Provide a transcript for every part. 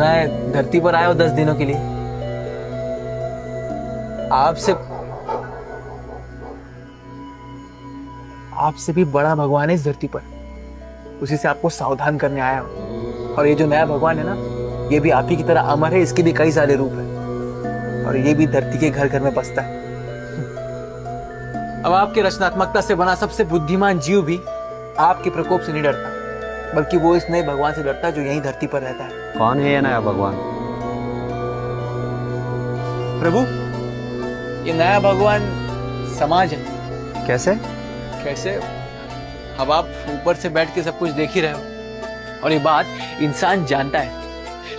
सुना है धरती पर आए हो 10 दिनों के लिए। आपसे भी बड़ा भगवान है इस धरती पर, उसी से आपको सावधान करने आया हूं। और ये जो नया भगवान है ना, ये भी आप ही की तरह अमर है, इसके भी कई सारे रूप है और ये भी धरती के घर घर में बसता है। अब आपकी रचनात्मकता से बना सबसे बुद्धिमान जीव भी आपके प्रकोप से नहीं डरता, बल्कि वो इस नए भगवान से डरता है जो यहीं धरती पर रहता है। कौन है ये नया भगवान? प्रभु, ये नया भगवान समाज है। कैसे? कैसे? अब आप ऊपर से बैठ के सब कुछ देख ही रहे हो, और ये बात इंसान जानता है,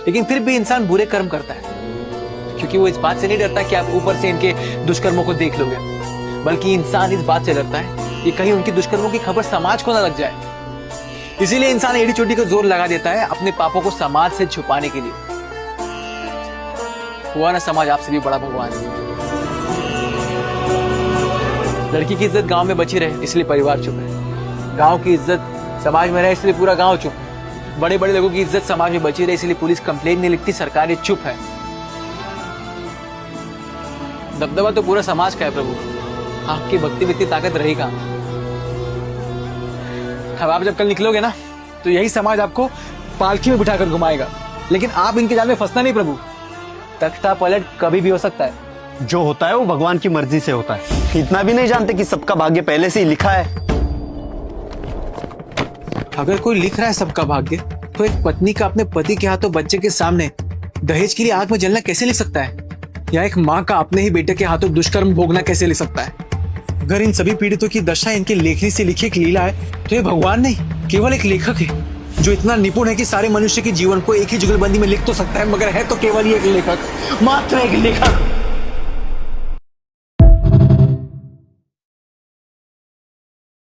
लेकिन फिर भी इंसान बुरे कर्म करता है, क्योंकि वो इस बात से नहीं डरता कि आप ऊपर से इनके दुष्कर्मों को देख लोगे, बल्कि इंसान इस बात से डरता है कि कहीं उनकी दुष्कर्मों की खबर समाज को ना लग जाए। इसीलिए इंसान एड़ी चोटी को जोर लगा देता है अपने पापों को समाज से छुपाने के लिए। हुआ ना समाज आपसे भी बड़ा भगवान। लड़की की इज्जत गांव में बची रहे इसलिए परिवार चुप है, गांव की इज्जत समाज में रहे इसलिए पूरा गांव चुप है, बड़े बड़े लोगों की इज्जत समाज में बची रहे इसलिए पुलिस कंप्लेंट नहीं लिखती, सरकारें चुप है। दबदबा तो पूरा समाज का है प्रभु, आपकी भक्ति में इतनी ताकत रही कहां। अब आप जब कल निकलोगे ना, तो यही समाज आपको पालकी में बिठाकर घुमाएगा, लेकिन आप इनके जाल में फंसना नहीं प्रभु। तख्ता पलट कभी भी हो सकता है। जो होता है वो भगवान की मर्जी से होता है। इतना भी नहीं जानते कि सबका भाग्य पहले से ही लिखा है। अगर कोई लिख रहा है सबका भाग्य, तो एक पत्नी का अपने पति के हाथों बच्चे के सामने दहेज के लिए आग में जलना कैसे लिख सकता है, या एक माँ का अपने ही बेटे के हाथों दुष्कर्म भोगना कैसे लिख सकता है। अगर इन सभी पीड़ितों की दशा इनके लेखनी से लिखी एक लीला है, तो ये भगवान नहीं केवल एक लेखक है, जो इतना निपुण है कि सारे मनुष्य के जीवन को एक ही जुगलबंदी में लिख तो सकता है, मगर है तो केवल ही एक लेखक, मात्र एक लेखक।